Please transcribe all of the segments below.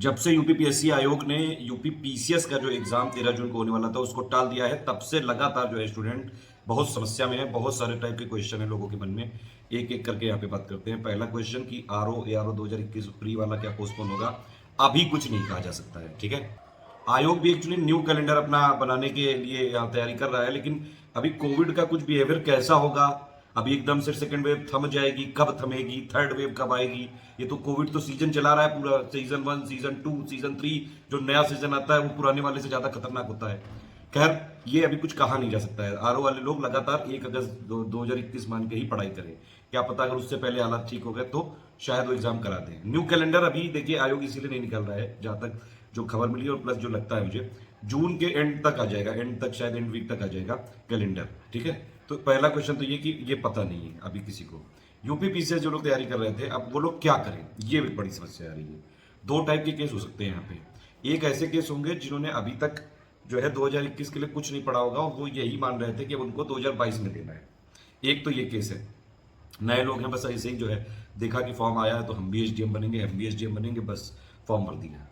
जब से यूपीपीएससी आयोग ने यूपी पीसीएस का जो एग्जाम 13 जून को होने वाला था उसको टाल दिया है, तब से लगातार जो है स्टूडेंट बहुत समस्या में है। बहुत सारे टाइप के क्वेश्चन है लोगों के मन में, एक एक करके यहाँ पे बात करते हैं। पहला क्वेश्चन कि आरओ एआरओ 2021 प्री वाला क्या पोस्टपोन होगा? अभी कुछ नहीं कहा जा सकता है, ठीक है। आयोग भी एक्चुअली न्यू कैलेंडर अपना बनाने के लिए यहाँ तैयारी कर रहा है, लेकिन अभी कोविड का कुछ बिहेवियर कैसा होगा, अभी एकदम से सेकंड वेव थम जाएगी, कब थमेगी, थर्ड वेव कब आएगी, ये तो कोविड तो सीजन चला रहा है पूरा, सीजन 1 सीजन 2 सीजन 3, जो नया सीजन आता है वो पुराने वाले से ज्यादा खतरनाक होता है। खैर ये अभी कुछ कहा नहीं जा सकता है। आरओ वाले लोग लगातार 1 अगस्त 2021 मान के ही पढ़ाई करें, क्या पता अगर उससे पहले हालात ठीक हो गए तो शायद वो एग्जाम करा दें। न्यू कैलेंडर अभी देखिए आयोग इसीलिए नहीं निकल रहा है, जहां तक जो खबर मिली और प्लस जो लगता है मुझे जून के एंड तक आ जाएगा, एंड तक शायद एंड वीक तक आ जाएगा कैलेंडर, ठीक है। तो पहला क्वेश्चन तो ये कि ये पता नहीं है अभी किसी को। यूपी पीसीएस जो लोग तैयारी कर रहे थे, अब वो लोग क्या करें, ये एक बड़ी समस्या आ रही है। दो टाइप के केस हो सकते हैं यहाँ पे। एक ऐसे केस होंगे जिन्होंने अभी तक जो है 2021 के लिए कुछ नहीं पढ़ा होगा और वो यही मान रहे थे कि उनको 2022 में देना है। एक तो ये केस है, नए लोग हैं, बस ऐसे ही जो है देखा कि फॉर्म आया है तो हम भी एसडीएम बनेंगे, हम भी एसडीएम बनेंगे, बस फॉर्म भर दिया।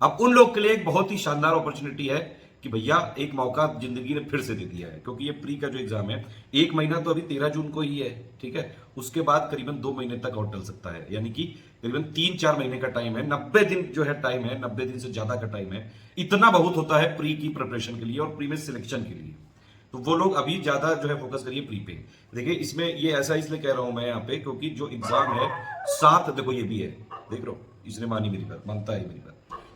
अब उन लोग के लिए एक बहुत ही शानदार अपॉर्चुनिटी है कि भैया एक मौका जिंदगी ने फिर से दे दिया है, क्योंकि ये प्री का जो एग्जाम है 1 महीना तो अभी 13 जून को ही है, ठीक है। उसके बाद करीबन 2 महीने तक और टल सकता है, यानी कि करीबन 3-4 महीने का टाइम है, 90 दिन जो है टाइम है, 90 दिन से ज्यादा का टाइम है। इतना बहुत होता है प्री की प्रिपरेशन के लिए और प्री में सिलेक्शन के लिए। तो वो लोग अभी ज्यादा जो है फोकस करिए प्री पे। देखिए इसमें ये ऐसा इसलिए कह रहा हूं मैं यहाँ पे, क्योंकि जो एग्जाम है 7, देखो ये भी है, देख रहे हो, इसने मानी मेरी बात, मानता है मेरी बात।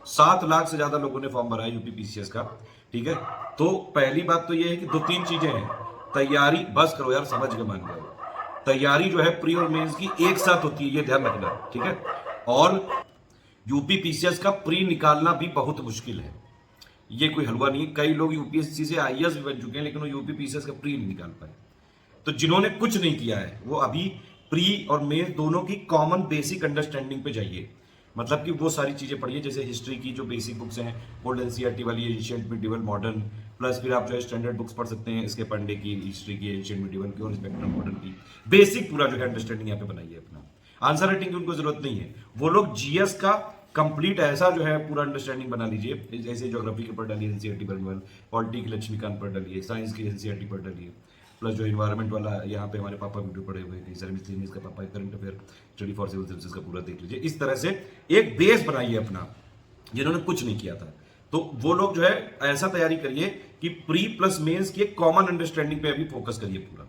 7 लाख से ज्यादा लोगों ने फॉर्म भरा है यूपी पीसीएस का, ठीक है। तो पहली बात तो ये है कि 2-3 चीजें हैं। तैयारी, बस करो यार, समझ के मान गए, तैयारी जो है प्री और मेंस की एक साथ होती है, ये ध्यान रखना, ठीक है। और यूपी पीसीएस का प्री निकालना भी बहुत मुश्किल है, ये कोई हलवा नहीं है। कई लोग यूपीएससी से आईएएस भी बन चुके हैं, लेकिन वो यूपी पीसीएस का प्री नहीं निकाल पाए। तो जिन्होंने कुछ नहीं किया है वो अभी प्री और मेन दोनों की कॉमन बेसिक अंडरस्टैंडिंग पे जाइए। मतलब कि वो सारी चीजें पढ़िए, जैसे हिस्ट्री की जो बेसिक बुक्स हैं, ओल्ड एनसीईआरटी वाली, एंशिएंट मिडिवल मॉडर्न, प्लस फिर आप जो है स्टैंडर्ड बुक्स पढ़ सकते हैं, इसके पांडे की हिस्ट्री की, एंशिएंट मिडिवल की और स्पेक्ट्रम मॉडर्न की। बेसिक पूरा जो है अंडरस्टैंडिंग यहाँ पे बनाइए अपना। आंसर राइटिंग की उनको जरूरत नहीं है, वो लोग जीएस का कंप्लीट ऐसा जो है पूरा अंडरस्टैंडिंग बना लीजिए। जैसे ज्योग्राफी के पढ़ डालिए एनसीईआरटी पर, पॉलिटी की लक्ष्मीकांत पढ़ डालिए, साइंस की एनसीईआरटी पढ़ डालिए, प्लस जो इन्वायरमेंट वाला यहाँ पे हमारे पापा वीडियो पढ़े हुए हैं, सर मिस्लिनियस का पापा, current affair study for civil services का पूरा देख लीजिए। इस तरह से एक बेस बनाइए अपना, जिन्होंने कुछ नहीं किया था। तो वो लोग जो है ऐसा तैयारी करिए कि प्री प्लस मेंस की एक कॉमन अंडरस्टैंडिंग पे अभी फोकस करिए पूरा,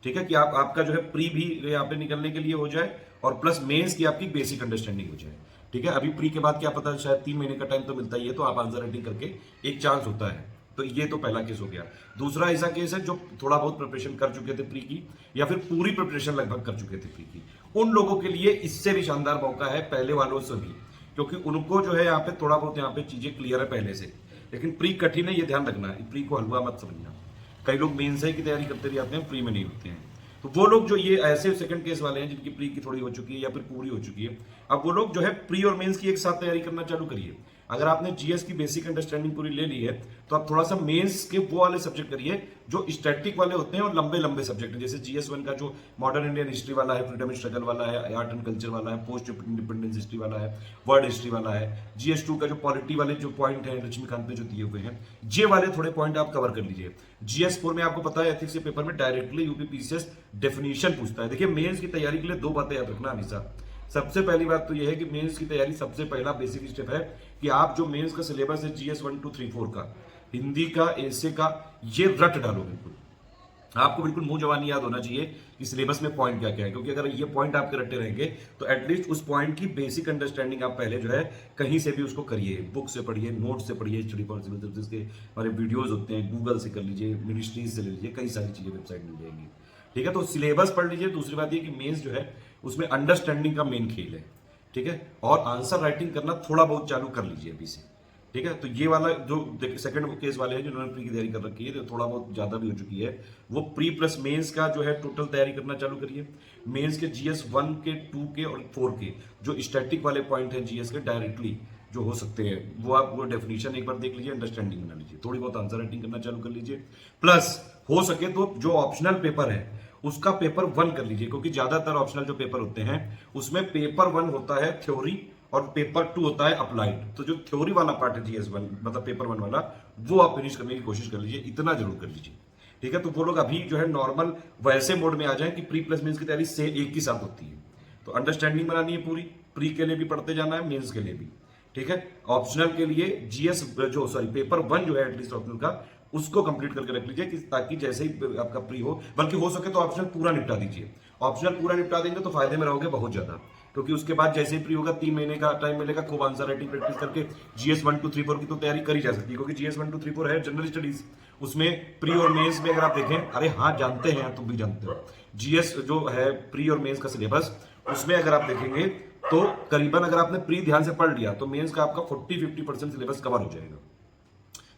ठीक है। कि आपका जो है प्री भी यहाँ पे निकलने के लिए हो जाए और प्लस मेंस की आपकी बेसिक अंडरस्टैंडिंग हो जाए, ठीक है। अभी प्री के बाद क्या पता शायद 3 महीने का टाइम तो मिलता ही है, तो आप आंसर राइटिंग करके एक चांस होता है। तो ये तो पहला केस हो गया। दूसरा ऐसा केस है जो थोड़ा बहुत प्रिपरेशन कर चुके थे प्री की, या फिर पूरी प्रिपरेशन लगभग कर चुके थे प्री की, उन लोगों के लिए इससे भी शानदार मौका है पहले वालों से भी, क्योंकि उनको जो है यहाँ पे थोड़ा बहुत यहाँ पे चीजें क्लियर है पहले से। लेकिन प्री कठिन है, ये ध्यान रखना, प्री को हलवा मत समझना। कई लोग मेंस की तैयारी करते भी आते हैं, प्री में नहीं होते हैं। तो वो लोग जो ये ऐसे सेकंड केस वाले हैं जिनकी प्री की थोड़ी हो चुकी है या फिर पूरी हो चुकी है, अब वो लोग जो है प्री और मेंस की एक साथ तैयारी करना चालू करिए। अगर आपने जीएस की बेसिक अंडरस्टैंडिंग पूरी ले ली है तो आप थोड़ा सा मेंस के वो वाले सब्जेक्ट करिए जो स्टैटिक वाले होते हैं और लंबे लंबे सब्जेक्ट हैं, जैसे जीएस 1 का जो मॉडर्न इंडियन हिस्ट्री वाला है, फ्रीडम स्ट्रगल वाला है, आर्ट एंड कल्चर वाला है, पोस्ट इंडिपेंडेंस हिस्ट्री वाला है, वर्ल्ड हिस्ट्री वाला है। जीएस 2 का जो पॉलिटी वाले जो पॉइंट है लक्ष्मीकांत ने जो दिए हुए हैं, ये वाले थोड़े पॉइंट आप कवर कर लीजिए। जीएस 4 में आपको पता है एथिक्स के पेपर में डायरेक्टली यूपी पीसीएस डेफिनेशन पूछता है। देखिए मेंस की तैयारी के लिए 2 बातें याद रखना हमेशा। सबसे पहली बात तो यह है कि मेंस की तैयारी सबसे पहला बेसिक स्टेप है कि आप जो मेंस का सिलेबस है जीएस 1 2 3 4 का, हिंदी का, एसे का, ये रट डालो बिल्कुल। आपको बिल्कुल मुंह जवानी याद होना चाहिए कि सिलेबस में पॉइंट क्या क्या है, क्योंकि अगर ये पॉइंट आपके रटे रहेंगे तो एटलीस्ट उस पॉइंट की बेसिक अंडरस्टैंडिंग आप पहले जो है कहीं से भी उसको करिए, बुक से पढ़िए, नोट से पढ़िए, स्टडी फॉर सिविल सर्विसेज के हमारे वीडियोज होते हैं, गूगल से कर लीजिए, मिनिस्ट्रीज से ले लीजिए, कई सारी चीजें वेबसाइट मिल जाएंगी, ठीक है। तो सिलेबस पढ़ लीजिए। दूसरी बात ये कि मेंस जो है उसमें अंडरस्टैंडिंग का मेन खेल है, ठीक है। और आंसर राइटिंग करना थोड़ा बहुत चालू कर लीजिए अभी से, ठीक है। तो ये वाला जो सेकंड केस वाले हैं जिन्होंने प्री की तैयारी कर रखी है, तो थोड़ा बहुत ज्यादा भी हो चुकी है, वो प्री प्लस मेंस का जो है टोटल तैयारी करना चालू करिए। मेंस के जीएस 1 के, 2 के और 4 के जो स्टैटिक वाले पॉइंट हैं जीएस के डायरेक्टली जो हो सकते हैं, वो आप वो डेफिनेशन एक बार देख लीजिए, अंडरस्टैंडिंग बना लीजिए, थोड़ी बहुत आंसर राइटिंग करना चालू कर लीजिए। प्लस हो सके तो जो ऑप्शनल पेपर है उसका पेपर 1 कर लीजिए, क्योंकि ज्यादातर ऑप्शनल जो पेपर होते हैं उसमें पेपर 1 होता है थ्योरी और पेपर 2 होता है अप्लाइड। तो जो थ्योरी वाला पार्ट है GS1 मतलब पेपर 1 वाला, वो आप फिनिश करने की कोशिश कर लीजिए, इतना जरूर कर लीजिए, ठीक है। तो वो लोग अभी जो है नॉर्मल वैसे मोड में आ जाए कि प्री प्लस मेंस की तैयारी से एक ही साथ होती है। तो अंडरस्टैंडिंग बनानी है पूरी, प्री के लिए भी पढ़ते जाना है, मेंस के लिए भी, ठीक है। ऑप्शनल के लिए जीएस जो सॉरी पेपर 1 जो है एटलीस्ट ऑप्शनल का, उसको कंप्लीट करके रख लीजिए कि ताकि जैसे ही आपका प्री हो, बल्कि हो सके तो ऑप्शनल पूरा निपटा दीजिए। ऑप्शनल पूरा निपटा देंगे तो फायदे में रहोगे बहुत ज्यादा, क्योंकि उसके बाद जैसे ही प्री होगा 3 महीने का टाइम मिलेगा, खूब आंसर राइटिंग प्रैक्टिस करके GS 1 2 3 4 की तो तैयारी करी जा सकती है, क्योंकि GS 1 2 3 4 है जनरल स्टडीज। उसमें प्री और मेंस में अगर आप देखें, अरे हाँ जानते हैं, तुम भी जानते हो, जीएस जो है प्री और मेंस का सिलेबस, उसमें अगर आप देखेंगे तो करीबन अगर आपने प्री ध्यान से पढ़ लिया तो मेंस का आपका 40-50% सिलेबस कवर हो जाएगा,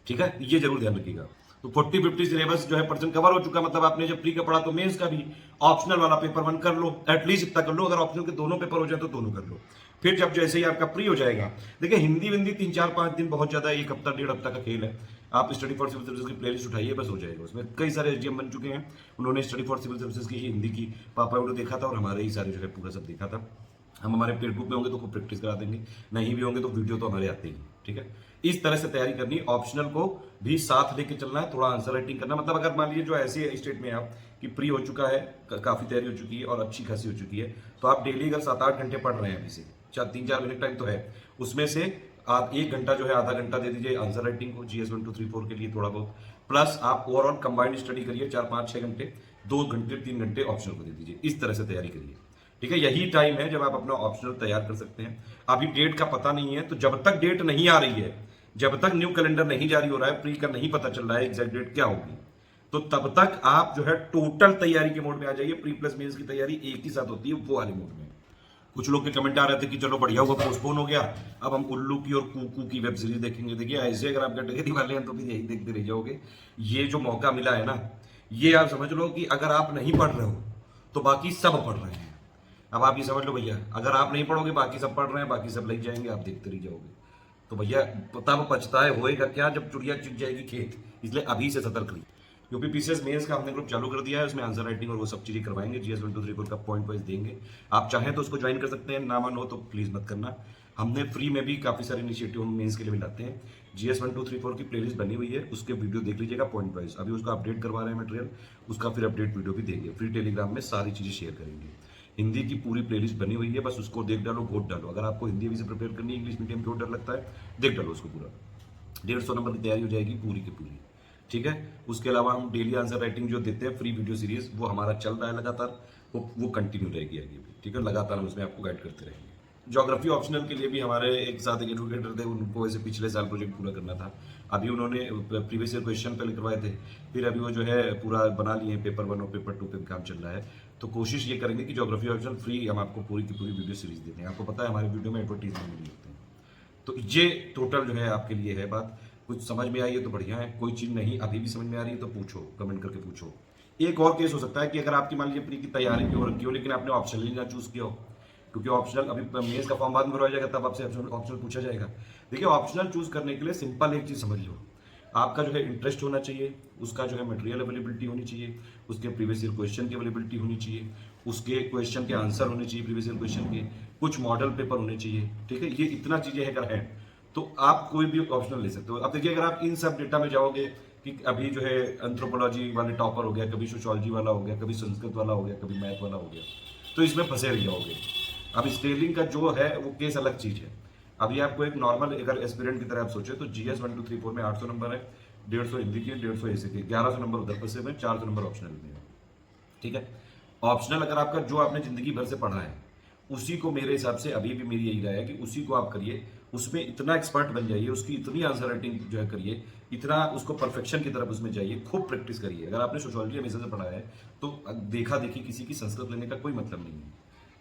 ठीक है। ये जरूर ध्यान रखिएगा। तो 40-50 सिलेबस जो है परसेंट कवर हो चुका, मतलब आपने जब प्री का पढ़ा तो मेंस का भी ऑप्शनल वाला पेपर 1 कर लो, एटलीस्ट इतना कर लो। अगर ऑप्शनल के दोनों पेपर हो जाए तो दोनों कर लो। फिर जब जैसे ही आपका प्री हो जाएगा, देखिए हिंदी विंदी 3-4-5 दिन बहुत ज्यादा, 1 हफ्ता 1.5 हफ्ता का खेल है। आप स्टडी फॉर सिविल सर्विसेज की प्लेलिस्ट उठाइए, बस हो जाएगा। उसमें कई सारे एसडीएम बन चुके हैं, उन्होंने स्टडी फॉर सिविल सर्विसेज की हिंदी की पापा वीडियो देखा था और हमारे ही सारे जो है पूरा सब देखा था। हम हमारे पेड ग्रुप में होंगे तो खूब प्रैक्टिस करा देंगे, नहीं भी होंगे तो वीडियो तो हमारे आते ही, ठीक है। इस तरह से तैयारी करनी, ऑप्शनल को भी साथ लेके चलना है, थोड़ा आंसर राइटिंग करना। मतलब अगर मान लीजिए जो ऐसे स्टेट में आप कि प्री हो चुका है, काफी तैयारी हो चुकी है और अच्छी खासी हो चुकी है, तो आप डेली अगर 7-8 घंटे पढ़ रहे हैं, अभी से 3-4 मिनट टाइम तो है, उसमें से आप 1 घंटा जो है आधा घंटा दे दीजिए आंसर राइटिंग को GS 1 2 3 4 के लिए थोड़ा बहुत, प्लस आप ओवरऑल कंबाइंड स्टडी करिए 4-5-6 घंटे, 2 घंटे 3 घंटे ऑप्शनल को दे दीजिए। इस तरह से तैयारी करिए, ठीक है। यही टाइम है जब आप अपना ऑप्शनल तैयार कर सकते हैं। अभी डेट का पता नहीं है, तो जब तक डेट नहीं आ रही है, जब तक न्यू कैलेंडर नहीं जारी हो रहा है, प्री का नहीं पता चल रहा है एग्जैक्ट डेट क्या होगी, तो तब तक आप जो है टोटल तैयारी के मोड में आ जाइए। प्री प्लस मेंस की तैयारी एक ही साथ होती है, वो वाले मोड में। कुछ लोग के कमेंट आ रहे थे कि चलो बढ़िया हुआ पोस्टपोन हो गया, अब हम उल्लू की और कुकू की वेब सीरीज देखेंगे। देखिए ऐसे अगर आप कैटेगरी वाले हैं तो भी यही देखते रह जाओगे। ये जो मौका मिला है ना, ये आप समझ लो कि अगर आप नहीं पढ़ रहे हो तो बाकी सब पढ़ रहे हैं। अब आप ये समझ लो भैया, अगर आप नहीं पढ़ोगे बाकी सब पढ़ रहे हैं, बाकी सब लग जाएंगे, आप देखते रह जाओगे। तो भैया तब पछताए होएगा क्या जब चिड़िया चुग जाएगी खेत। इसलिए अभी से सतर्क रहिए। यूपी पीसीएस मेंस का हमने ग्रुप चालू कर दिया है, उसमें आंसर राइटिंग और वो सब चीजें करवाएंगे। GS 1 2 3 4 का पॉइंट वाइज देंगे। आप चाहें तो उसको ज्वाइन कर सकते हैं, ना मन हो तो प्लीज मत करना। हमने फ्री में भी काफी सारे इनिशिएटिव हम मेंस के लिए भी लाते हैं। GS 1 2 3 4 की प्लेलिस्ट बनी हुई है, उसके वीडियो देख लीजिएगा पॉइंट वाइज। अभी उसका अपडेट करवा रहे हैं मटेरियल, उसका फिर अपडेट वीडियो भी देंगे। फ्री टेलीग्राम में सारी चीजें शेयर करेंगे। हिंदी की पूरी प्लेलिस्ट बनी हुई है, बस उसको देख डालो, वोट डालो। अगर आपको हिंदी अभी से प्रिपेयर करनी है, इंग्लिश मीडियम क्यों डर लगता है, देख डालो उसको पूरा। 150 नंबर की तैयारी हो जाएगी पूरी की पूरी, ठीक है। उसके अलावा हम डेली आंसर राइटिंग जो देते हैं फ्री वीडियो सीरीज, वो हमारा चल रहा है लगातार, वो कंटिन्यू रहेगी आगे भी, ठीक है। लगातार हम उसमें आपको गाइड करते रहेंगे। ज्योग्राफी ऑप्शनल के लिए भी हमारे एक साथ एक एडवोकेटर थे, उनको ऐसे पिछले साल प्रोजेक्ट पूरा करना था। अभी उन्होंने प्रीवियस ईयर क्वेश्चन पहले करवाए थे, फिर अभी वो जो है पूरा बना लिए हैं, पेपर 1 और पेपर 2 पे काम चल रहा है। तो कोशिश ये करेंगे कि ज्योग्राफी ऑप्शनल फ्री हम आपको पूरी की पूरी वीडियो सीरीज देते हैं। आपको पता है हमारे वीडियो में एडवर्टीजमेंट नहीं होते हैं। तो ये टोटल जो है आपके लिए है बात। कुछ समझ में आई है तो बढ़िया है, कोई चीज नहीं अभी भी समझ में आ रही है तो पूछो, कमेंट करके पूछो। एक और केस हो सकता है कि अगर आपकी मान लीजिए प्री की तैयारी भी हो रखी हो, लेकिन आपने ऑप्शनल ही ना चूज किया हो, क्योंकि ऑप्शनल अभी मेंस का फॉर्म बाद में भरवाया जाएगा, तब आपसे ऑप्शनल पूछा जाएगा। देखिए ऑप्शनल चूज करने के लिए सिंपल एक चीज समझ लो, आपका जो है इंटरेस्ट होना चाहिए, उसका जो है मटेरियल अवेलेबिलिटी होनी चाहिए, उसके प्रीवियस ईयर क्वेश्चन की अवेलेबिलिटी होनी चाहिए, उसके क्वेश्चन के आंसर होने चाहिए प्रीवियस ईयर क्वेश्चन के, कुछ मॉडल पेपर होने चाहिए, ठीक है। ये इतना चीजें अगर है तो आप कोई भी ऑप्शनल ले सकते हो। अब देखिए अगर आप इन सब डेटा में जाओगे कि अभी जो है एंथ्रोपोलॉजी वाले टॉपर हो गया, कभी सोशियोलॉजी वाला हो गया, कभी संस्कृत वाला हो गया, कभी मैथ वाला हो गया, तो इसमें फंसे रह जाओगे। अब स्केलिंग का जो है वो केस अलग चीज है। अभी आपको एक नॉर्मल अगर एस्पिरेंट की तरह आप सोचे तो GS 1 2 3 4 में 800 नंबर है, 150 हिंदी के, 150 ऐसे के, 1100 नंबर उधर पैसे में, 400 नंबर ऑप्शनल में है, ठीक है। ऑप्शनल अगर आपका जो आपने जिंदगी भर से पढ़ा है उसी को, मेरे हिसाब से अभी भी मेरी यही राय है कि उसी को आप करिए, उसमें इतना एक्सपर्ट बन जाइए, उसकी इतनी आंसर राइटिंग जो है करिए, इतना उसको परफेक्शन की तरफ उसमें जाइए, खूब प्रैक्टिस करिए। अगर आपने सोशियोलॉजी हमेशा से पढ़ा है तो देखा देखी किसी की संस्कृत लेने का कोई मतलब नहीं है,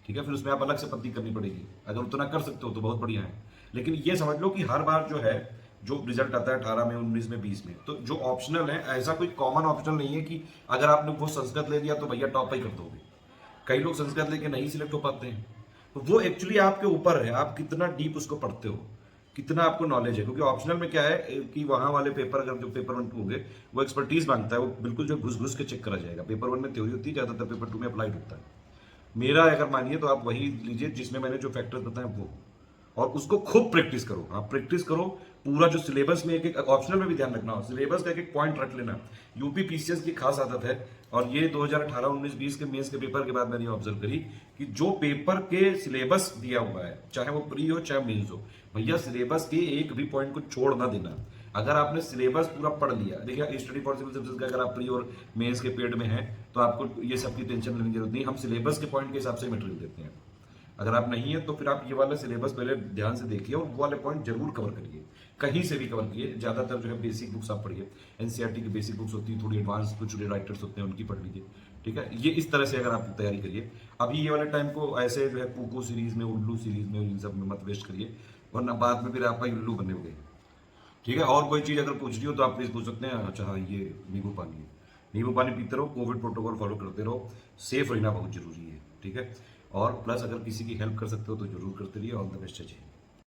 ठीक है। फिर उसमें आप अलग से पद्धति करनी पड़ेगी, अगर उतना कर सकते हो तो बहुत बढ़िया है। लेकिन ये समझ लो कि हर बार जो है जो रिजल्ट आता है 18 में, 19 में, 20 में, तो जो ऑप्शनल है ऐसा कोई कॉमन ऑप्शनल नहीं है कि अगर आपने वो संस्कृत ले लिया तो भैया टॉप ही कर दोगे। कई लोग संस्कृत लेके नहीं सिलेक्ट हो पाते हैं, तो वो एक्चुअली आपके ऊपर है, आप कितना डीप उसको पढ़ते हो, कितना आपको नॉलेज है। क्योंकि ऑप्शनल में क्या है कि वहां वाले पेपर अगर जो पेपर 1 2 हो गए वो एक्सपर्टीज मांगता है, वो बिल्कुल जो घुस घुस के चेक करा जाएगा। पेपर 1 में थ्योरी होती है, ज्यादातर पेपर 2 में अप्लाइड होता है। मेरा अगर मानिए तो आप वही लीजिए जिसमें मैंने जो फैक्टर्स बताए वो, और उसको खूब प्रैक्टिस करो। हाँ, प्रैक्टिस करो पूरा। जो सिलेबस में एक एक ऑप्शनल में भी ध्यान रखना हो, सिलेबस का एक एक पॉइंट रख लेना। यूपी पीसीएस की खास आदत है, और ये 2018, 19, 20 के मेंस के पेपर के बाद मैंने ऑब्जर्व करी कि जो पेपर के सिलेबस दिया हुआ है, चाहे वो प्री हो चाहे मेंस हो, भैया सिलेबस के एक भी पॉइंट को छोड़ ना देना। अगर आपने सिलेबस पूरा पढ़ लिया, देखिए स्टडी फॉर सिविल सर्विसेज का अगर आप प्री और मेंस के पेड में हैं तो आपको ये सबकी टेंशन लेने की जरूरत नहीं। हम सिलेबस के पॉइंट के हिसाब से मटेरियल देते हैं। अगर आप नहीं है तो फिर आप ये वाला सिलेबस पहले ध्यान से देखिए और वो वाले पॉइंट जरूर कवर करिए, कहीं से भी कवर किए। ज्यादातर जो है बेसिक बुक्स आप पढ़िए, एनसीईआरटी की बेसिक बुक्स होती है, थोड़ी एडवांस कुछ राइटर्स होते हैं उनकी पढ़ लीजिए, ठीक है। ये इस तरह से अगर आप तैयारी करिए। अभी ये वाले टाइम को ऐसे जो है कुकू सीरीज में, उल्लू सीरीज में, इन सब में मत वेस्ट करिए, वरना बाद में फिर आपका उल्लू बनने हो गए, ठीक है। और कोई चीज अगर पूछनी हो तो आप प्लीज पूछ सकते हैं। अच्छा हाँ, ये नींबू पानी है, नींबू पानी पीते रहो, कोविड प्रोटोकॉल फॉलो करते रहो, सेफ रहना बहुत जरूरी है, ठीक है। और प्लस अगर किसी की हेल्प कर सकते हो तो जरूर करते रहिए। ऑल द बेस्ट है जी।